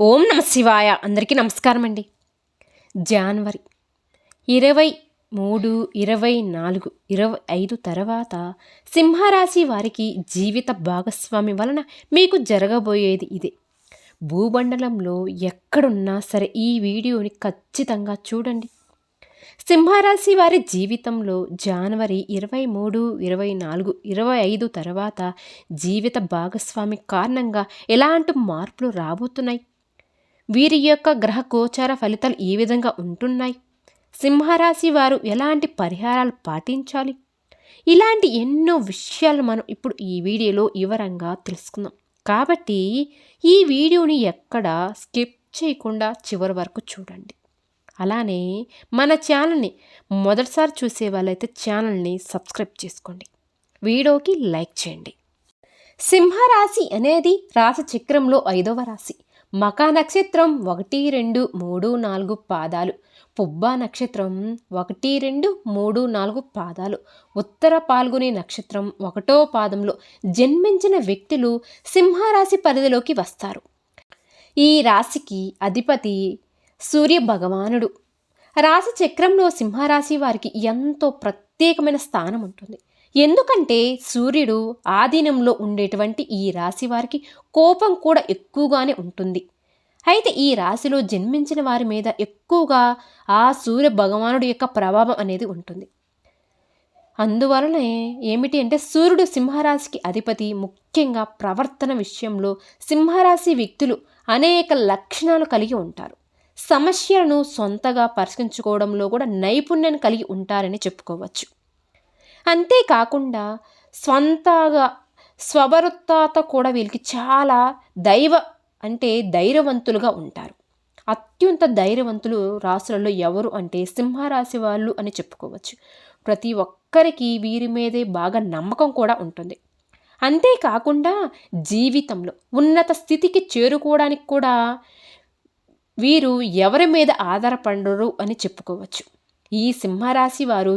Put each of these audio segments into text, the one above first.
ఓం నమ శివాయ. అందరికీ నమస్కారం అండి. జనవరి 23, 24, 25 తర్వాత సింహరాశి వారికి జీవిత భాగస్వామి వలన మీకు జరగబోయేది ఇదే. భూమండలంలో ఎక్కడున్నా సరే ఈ వీడియోని ఖచ్చితంగా చూడండి. సింహరాశి వారి జీవితంలో జనవరి 23, 24, 25 తర్వాత జీవిత భాగస్వామి కారణంగా ఎలాంటి మార్పులు రాబోతున్నాయి, వీరి యొక్క గ్రహ గోచార ఫలితాలు ఏ విధంగా ఉంటున్నాయి, సింహరాశి వారు ఎలాంటి పరిహారాలు పాటించాలి, ఇలాంటి ఎన్నో విషయాలు మనం ఇప్పుడు ఈ వీడియోలో వివరంగా తెలుసుకుందాం. కాబట్టి ఈ వీడియోని ఎక్కడ స్కిప్ చేయకుండా చివరి వరకు చూడండి. అలానే మన ఛానల్ని మొదటిసారి చూసే వాళ్ళైతే ఛానల్ని సబ్స్క్రైబ్ చేసుకోండి, వీడియోకి లైక్ చేయండి. సింహరాశి అనేది రాశి చక్రంలో 5వ రాశి. మకా నక్షత్రం 1, 2, 3, 4 పాదాలు, పుబ్బా నక్షత్రం 1, 2, 3, 4 పాదాలు, ఉత్తర పాల్గొనే నక్షత్రం 1వ పాదంలో జన్మించిన వ్యక్తులు సింహరాశి పరిధిలోకి వస్తారు. ఈ రాశికి అధిపతి సూర్య భగవానుడు. రాశి చక్రంలో సింహరాశి వారికి ఎంతో ప్రత్యేకమైన స్థానం ఉంటుంది. ఎందుకంటే సూర్యుడు ఆధీనంలో ఉండేటువంటి ఈ రాశి వారికి కోపం కూడా ఎక్కువగానే ఉంటుంది. అయితే ఈ రాశిలో జన్మించిన వారి మీద ఎక్కువగా ఆ సూర్య భగవానుడి యొక్క ప్రభావం అనేది ఉంటుంది. అందువలనే ఏమిటి అంటే సూర్యుడు సింహరాశికి అధిపతి. ముఖ్యంగా ప్రవర్తన విషయంలో సింహరాశి వ్యక్తులు అనేక లక్షణాలు కలిగి ఉంటారు. సమస్యలను సొంతగా పరిష్కరించుకోవడంలో కూడా నైపుణ్యాన్ని కలిగి ఉంటారని చెప్పుకోవచ్చు. అంతేకాకుండా స్వంతగా స్వభరత్త కూడా వీళ్ళకి చాలా ధైర్యవంతులుగా ఉంటారు. అత్యంత ధైర్యవంతులు రాశులలో ఎవరు అంటే సింహరాశి వాళ్ళు అని చెప్పుకోవచ్చు. ప్రతి ఒక్కరికి వీరి మీదే బాగా నమ్మకం కూడా ఉంటుంది. అంతేకాకుండా జీవితంలో ఉన్నత స్థితికి చేరుకోవడానికి కూడా వీరు ఎవరి మీద ఆధారపడరు అని చెప్పుకోవచ్చు. ఈ సింహరాశి వారు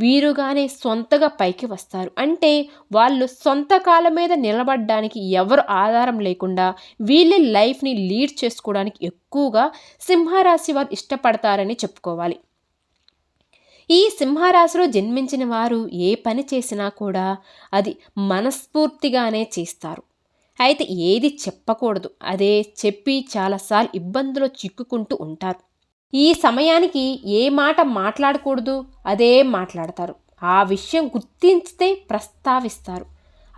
వీరుగానే సొంతగా పైకి వస్తారు. అంటే వాళ్ళు సొంత కాళ్ళ మీద నిలబడడానికి ఎవరు ఆధారం లేకుండా వీళ్ళ లైఫ్ని లీడ్ చేసుకోవడానికి ఎక్కువగా సింహరాశి వారు ఇష్టపడతారని చెప్పుకోవాలి. ఈ సింహరాశిలో జన్మించిన వారు ఏ పని చేసినా కూడా అది మనస్ఫూర్తిగానే చేస్తారు. అయితే ఏది చెప్పకూడదు, అదే చెప్పి చాలాసార్లు ఇబ్బందులు చిక్కుకుంటూ ఉంటారు. ఈ సమయానికి ఏ మాట మాట్లాడకూడదు అదే మాట్లాడతారు. ఆ విషయం గుర్తించితే ప్రస్తావిస్తారు.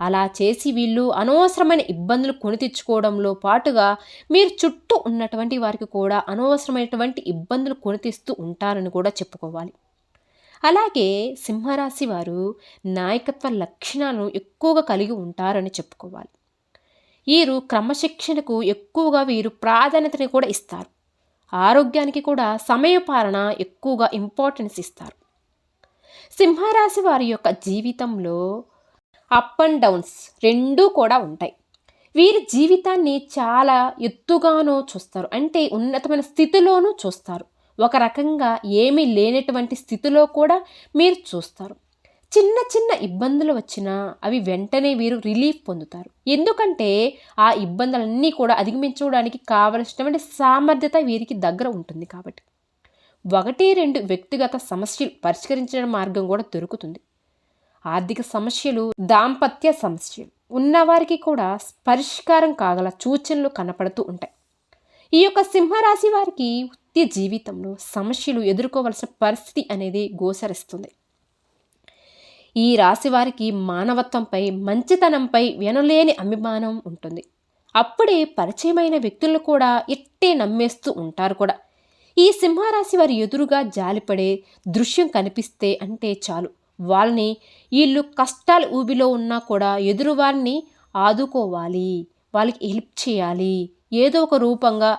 అలా చేసి వీళ్ళు అనవసరమైన ఇబ్బందులు కొని తెచ్చుకోవడంలో పాటుగా మీరు చుట్టూ ఉన్నటువంటి వారికి కూడా అనవసరమైనటువంటి ఇబ్బందులు కొని తెస్తూ ఉంటారని కూడా చెప్పుకోవాలి. అలాగే సింహరాశి వారు నాయకత్వ లక్షణాలను ఎక్కువగా కలిగి ఉంటారని చెప్పుకోవాలి. వీరు క్రమశిక్షణకు ఎక్కువగా వీరు ప్రాధాన్యతని కూడా ఇస్తారు. ఆరోగ్యానికి కూడా సమయపాలన ఎక్కువగా ఇంపార్టెన్స్ ఇస్తారు. సింహరాశి వారి యొక్క జీవితంలో అప్ అండ్ డౌన్స్ రెండూ కూడా ఉంటాయి. వీరి జీవితాన్ని చాలా ఎత్తుగానూ చూస్తారు, అంటే ఉన్నతమైన స్థితిలోనూ చూస్తారు. ఒక రకంగా ఏమీ లేనటువంటి స్థితిలో కూడా మీరు చూస్తారు. చిన్న చిన్న ఇబ్బందులు వచ్చినా అవి వెంటనే వీరు రిలీఫ్ పొందుతారు. ఎందుకంటే ఆ ఇబ్బందులన్నీ కూడా అధిగమించడానికి కావలసినటువంటి సామర్థ్యత వీరికి దగ్గర ఉంటుంది. కాబట్టి 1, 2 వ్యక్తిగత సమస్యలు పరిష్కరించడం మార్గం కూడా దొరుకుతుంది. ఆర్థిక సమస్యలు, దాంపత్య సమస్యలు ఉన్నవారికి కూడా పరిష్కారం కాగల సూచనలు కనపడుతూ ఉంటాయి. ఈ యొక్క సింహరాశి వారికి వృత్తి జీవితంలో సమస్యలు ఎదుర్కోవలసిన పరిస్థితి అనేది గోచరిస్తుంది. ఈ రాశి వారికి మానవత్వంపై, మంచితనంపై వినలేని అభిమానం ఉంటుంది. అప్పుడే పరిచయమైన వ్యక్తులను కూడా ఇట్టే నమ్మేస్తూ ఉంటారు కూడా. ఈ సింహరాశి వారి ఎదురుగా జాలిపడే దృశ్యం కనిపిస్తే అంటే చాలు, వాళ్ళని వీళ్ళు కష్టాలు ఊబిలో ఉన్నా కూడా ఎదురు వారిని ఆదుకోవాలి, వాళ్ళకి హెల్ప్ చేయాలి, ఏదో ఒక రూపంగా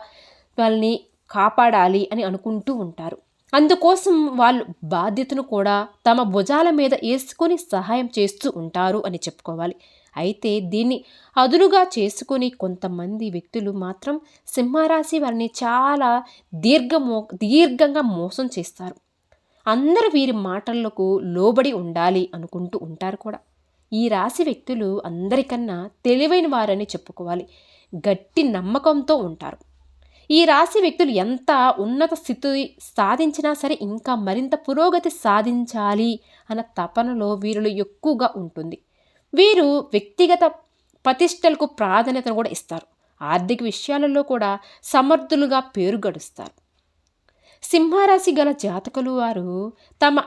వాళ్ళని కాపాడాలి అని అనుకుంటూ ఉంటారు. అందుకోసం వాళ్ళు బాధ్యతను కూడా తమ భుజాల మీద వేసుకొని సహాయం చేస్తూ ఉంటారు అని చెప్పుకోవాలి. అయితే దీన్ని అదునుగా చేసుకొని కొంతమంది వ్యక్తులు మాత్రం సింహరాశి వారిని చాలా దీర్ఘంగా మోసం చేస్తారు. అందరూ వీరి మాటలకు లోబడి ఉండాలి అనుకుంటూ ఉంటారు కూడా. ఈ రాశి వ్యక్తులు అందరికన్నా తెలివైన వారని చెప్పుకోవాలి. గట్టి నమ్మకంతో ఉంటారు. ఈ రాశి వ్యక్తులు ఎంత ఉన్నత స్థితి సాధించినా సరే ఇంకా మరింత పురోగతి సాధించాలి అన్న తపనలో వీరిలో ఎక్కువగా ఉంటుంది. వీరు వ్యక్తిగత ప్రతిష్టలకు ప్రాధాన్యతను కూడా ఇస్తారు. ఆర్థిక విషయాలలో కూడా సమర్థులుగా పేరు గడుస్తారు. సింహరాశి గల జాతకులు వారు తమ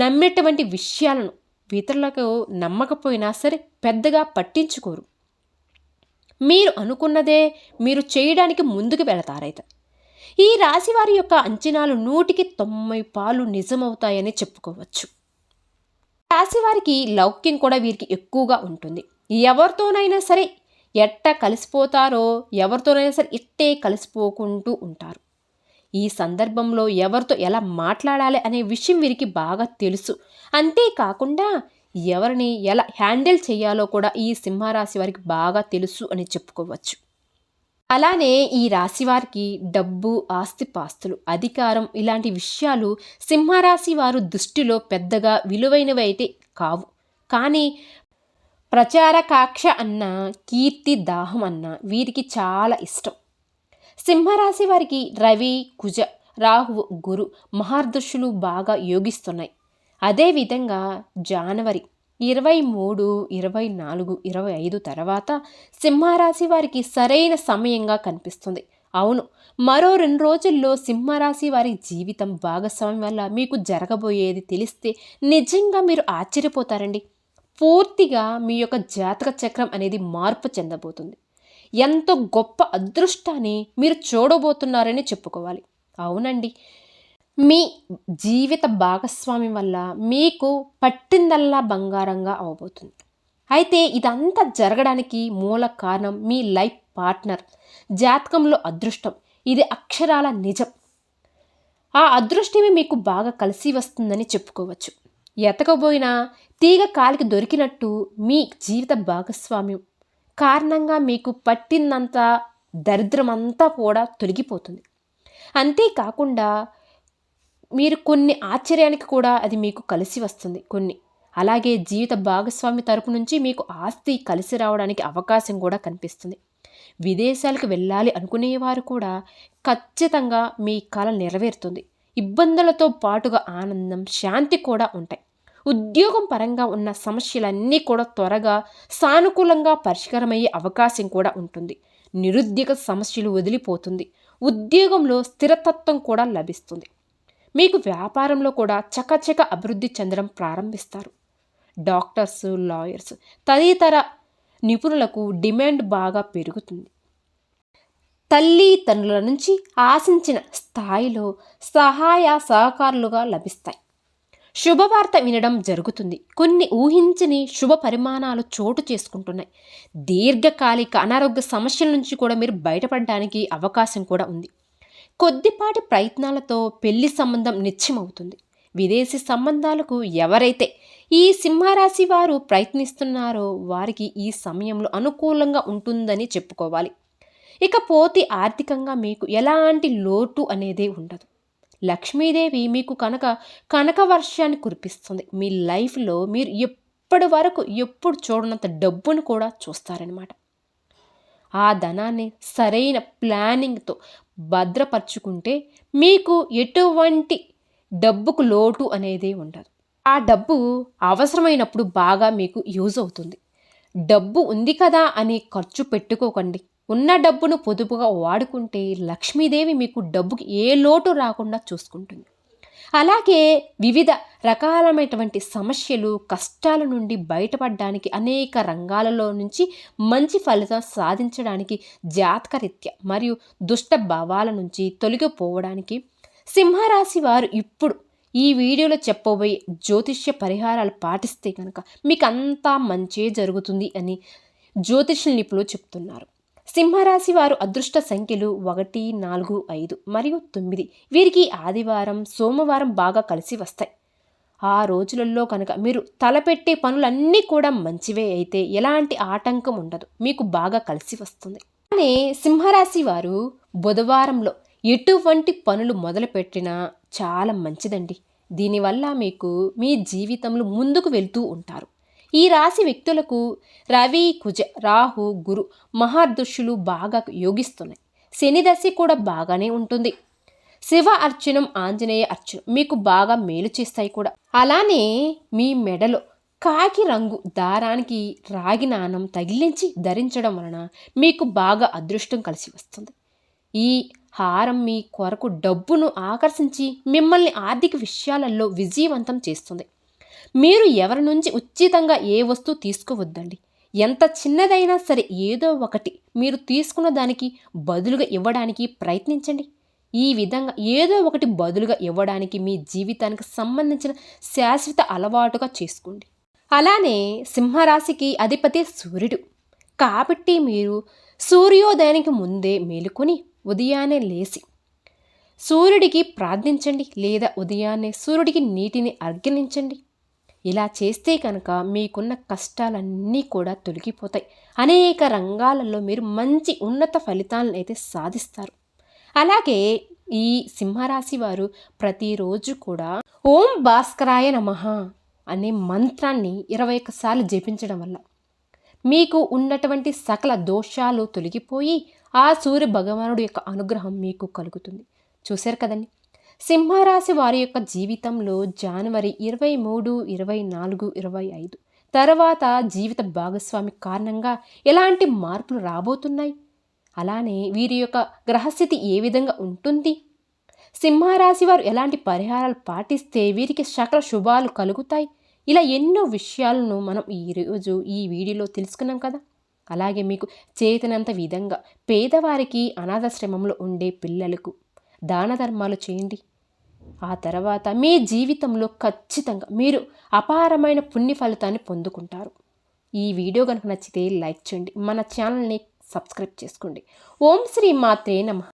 నమ్మేటువంటి విషయాలను ఇతరులకు నమ్మకపోయినా సరే పెద్దగా పట్టించుకోరు. మీరు అనుకున్నదే మీరు చేయడానికి ముందుకు వెళతారైతే. ఈ రాశి వారి యొక్క అంచనాలు 100కి 90 పాలు నిజమవుతాయని చెప్పుకోవచ్చు. రాశి వారికి లౌక్యం కూడా వీరికి ఎక్కువగా ఉంటుంది. ఎవరితోనైనా సరే ఎట్ట కలిసిపోతారో ఎవరితోనైనా సరే ఇట్టే కలిసిపోకుంటూ ఉంటారు. ఈ సందర్భంలో ఎవరితో ఎలా మాట్లాడాలి అనే విషయం వీరికి బాగా తెలుసు. అంతేకాకుండా ఎవరిని ఎలా హ్యాండిల్ చేయాలో కూడా ఈ సింహరాశి వారికి బాగా తెలుసు అని చెప్పుకోవచ్చు. అలానే ఈ రాశి వారికి డబ్బు, ఆస్తిపాస్తులు, అధికారం ఇలాంటి విషయాలు సింహరాశి వారు దృష్టిలో పెద్దగా విలువైనవి అయితే కావు. కానీ ప్రచారకాంక్ష అన్న, కీర్తి దాహం అన్న వీరికి చాలా ఇష్టం. సింహరాశి వారికి రవి, కుజ, రాహువు, గురు మహర్దశలు బాగా యోగిస్తున్నాయి. అదేవిధంగా జనవరి 23, 24, 25 తర్వాత సింహరాశి వారికి సరైన సమయంగా కనిపిస్తుంది. అవును, మరో 2 రోజుల్లో సింహరాశి వారి జీవితం భాగస్వామి వల్ల మీకు జరగబోయేది తెలిస్తే నిజంగా మీరు ఆశ్చర్యపోతారండి. పూర్తిగా మీ యొక్క జాతక చక్రం అనేది మార్పు చెందబోతుంది. ఎంతో గొప్ప అదృష్టాన్ని మీరు చూడబోతున్నారని చెప్పుకోవాలి. అవునండి, మీ జీవిత భాగస్వామి వల్ల మీకు పట్టిందల్లా బంగారంగా అవబోతుంది. అయితే ఇదంతా జరగడానికి మూల కారణం మీ లైఫ్ పార్ట్నర్ జాతకంలో అదృష్టం. ఇది అక్షరాల నిజం. ఆ అదృష్టమే మీకు బాగా కలిసి వస్తుందని చెప్పుకోవచ్చు. ఎతకబోయినా తీగ కాలికి దొరికినట్టు మీ జీవిత భాగస్వామ్యం కారణంగా మీకు పట్టిందంతా దరిద్రమంతా కూడా తొలగిపోతుంది. అంతేకాకుండా మీరు కొన్ని ఆశ్చర్యానికి కూడా అది మీకు కలిసి వస్తుంది. అలాగే జీవిత భాగస్వామి తరపు నుంచి మీకు ఆస్తి కలిసి రావడానికి అవకాశం కూడా కనిపిస్తుంది. విదేశాలకు వెళ్ళాలి అనుకునేవారు కూడా ఖచ్చితంగా మీ కల నెరవేరుతుంది. ఇబ్బందులతో పాటుగా ఆనందం, శాంతి కూడా ఉంటాయి. ఉద్యోగం పరంగా ఉన్న సమస్యలన్నీ కూడా త్వరగా సానుకూలంగా పరిష్కారమయ్యే అవకాశం కూడా ఉంటుంది. నిరుద్యోగ సమస్యలు వదిలిపోతుంది. ఉద్యోగంలో స్థిరతత్వం కూడా లభిస్తుంది. మీకు వ్యాపారంలో కూడా చకచక అభివృద్ధి చెందడం ప్రారంభిస్తారు. డాక్టర్స్, లాయర్స్ తదితర నిపుణులకు డిమాండ్ బాగా పెరుగుతుంది. తల్లిదండ్రుల నుంచి ఆశించిన స్థాయిలో సహాయ సహకారాలుగా లభిస్తాయి. శుభవార్త వినడం జరుగుతుంది. కొన్ని ఊహించని శుభ పరిమాణాలు చోటు చేసుకుంటున్నాయి. దీర్ఘకాలిక అనారోగ్య సమస్యల నుంచి కూడా మీరు బయటపడడానికి అవకాశం కూడా ఉంది. కొద్దిపాటి ప్రయత్నాలతో పెళ్లి సంబంధం నిశ్చయమవుతుంది. విదేశీ సంబంధాలకు ఎవరైతే ఈ సింహరాశి వారు ప్రయత్నిస్తున్నారో వారికి ఈ సమయంలో అనుకూలంగా ఉంటుందని చెప్పుకోవాలి. ఇకపోతే ఆర్థికంగా మీకు ఎలాంటి లోటు అనేదే ఉండదు. లక్ష్మీదేవి మీకు కనక వర్షాన్ని కురిపిస్తుంది. మీ లైఫ్లో మీరు ఎప్పుడు చూడనంత డబ్బును కూడా చూస్తారనమాట. ఆ ధనాన్ని సరైన ప్లానింగ్తో భద్రపరుచుకుంటే మీకు ఎటువంటి డబ్బుకు లోటు అనేది ఉండదు. ఆ డబ్బు అవసరమైనప్పుడు బాగా మీకు యూజ్ అవుతుంది. డబ్బు ఉంది కదా అని ఖర్చు పెట్టుకోకండి. ఉన్న డబ్బును పొదుపుగా వాడుకుంటే లక్ష్మీదేవి మీకు డబ్బుకి ఏ లోటు రాకుండా చూసుకుంటుంది. అలాగే వివిధ రకాలైనటువంటి సమస్యలు, కష్టాల నుండి బయటపడడానికి అనేక రంగాలలో నుంచి మంచి ఫలితం సాధించడానికి జాతకరీత్యా మరియు దుష్ట భావాల నుంచి తొలగిపోవడానికి సింహరాశి వారు ఇప్పుడు ఈ వీడియోలో చెప్పబోయే జ్యోతిష్య పరిహారాలు పాటిస్తే కనుక మీకు అంతా మంచే జరుగుతుంది అని జ్యోతిష్య నిపుణులు చెప్తున్నారు. సింహరాశి వారు అదృష్ట సంఖ్యలు 1, 4, 5 మరియు 9. వీరికి ఆదివారం, సోమవారం బాగా కలిసి వస్తాయి. ఆ రోజులలో కనుక మీరు తలపెట్టే పనులన్నీ కూడా మంచివే అయితే ఎలాంటి ఆటంకం ఉండదు, మీకు బాగా కలిసి వస్తుంది. కానీ సింహరాశి వారు బుధవారంలో ఎటువంటి పనులు మొదలుపెట్టినా చాలా మంచిదండి. దీనివల్ల మీకు మీ జీవితంలో ముందుకు వెళ్తూ ఉంటారు. ఈ రాశి వ్యక్తులకు రవి, కుజ, రాహు, గురు మహర్దశలు బాగా యోగిస్తున్నాయి. శని దశ కూడా బాగానే ఉంటుంది. శివ అర్చనం, ఆంజనేయ అర్చనం మీకు బాగా మేలు చేస్తాయి కూడా. అలానే మీ మెడలో కాకి రంగు దారానికి రాగి నాణం తగిలించి ధరించడం వలన మీకు బాగా అదృష్టం కలిసి వస్తుంది. ఈ హారం మీ కొరకు డబ్బును ఆకర్షించి మిమ్మల్ని ఆర్థిక విషయాలలో విజయవంతం చేస్తుంది. మీరు ఎవరి నుంచి ఉచితంగా ఏ వస్తువు తీసుకోవద్దండి. ఎంత చిన్నదైనా సరే ఏదో ఒకటి మీరు తీసుకున్న దానికి బదులుగా ఇవ్వడానికి ప్రయత్నించండి. ఈ విధంగా ఏదో ఒకటి బదులుగా ఇవ్వడానికి మీ జీవితానికి సంబంధించిన శాశ్వత అలవాటుగా చేసుకోండి. అలానే సింహరాశికి అధిపతి సూర్యుడు కాబట్టి మీరు సూర్యోదయానికి ముందే మేలుకొని ఉదయాన్నే లేచి సూర్యుడికి ప్రార్థించండి, లేదా ఉదయాన్నే సూర్యుడికి నీటిని అర్ఘ్యనించండి. ఇలా చేస్తే కనుక మీకున్న కష్టాలన్నీ కూడా తొలగిపోతాయి. అనేక రంగాలలో మీరు మంచి ఉన్నత ఫలితాలను అయితే సాధిస్తారు. అలాగే ఈ సింహరాశి వారు ప్రతిరోజు కూడా ఓం భాస్కరాయ నమః అనే మంత్రాన్ని 21 సార్లు జపించడం వల్ల మీకు ఉన్నటువంటి సకల దోషాలు తొలగిపోయి ఆ సూర్య భగవానుడి యొక్క అనుగ్రహం మీకు కలుగుతుంది. చూశారు కదండి, సింహరాశి వారి యొక్క జీవితంలో జనవరి 23, 24, 25 తర్వాత జీవిత భాగస్వామి కారణంగా ఎలాంటి మార్పులు రాబోతున్నాయి, అలానే వీరి యొక్క గ్రహస్థితి ఏ విధంగా ఉంటుంది, సింహరాశి వారు ఎలాంటి పరిహారాలు పాటిస్తే వీరికి సకల శుభాలు కలుగుతాయి, ఇలా ఎన్నో విషయాలను మనం ఈరోజు ఈ వీడియోలో తెలుసుకున్నాం కదా. అలాగే మీకు చేతనంత విధంగా పేదవారికి, అనాథాశ్రమంలో ఉండే పిల్లలకు దాన ధర్మాలు చేయండి. ఆ తర్వాత మీ జీవితంలో ఖచ్చితంగా మీరు అపారమైన పుణ్య ఫలితాన్ని పొందుకుంటారు. ఈ వీడియో కనుక నచ్చితే లైక్ చేయండి, మన ఛానల్ని సబ్స్క్రైబ్ చేసుకోండి. ఓం శ్రీ మాత్రే నమః.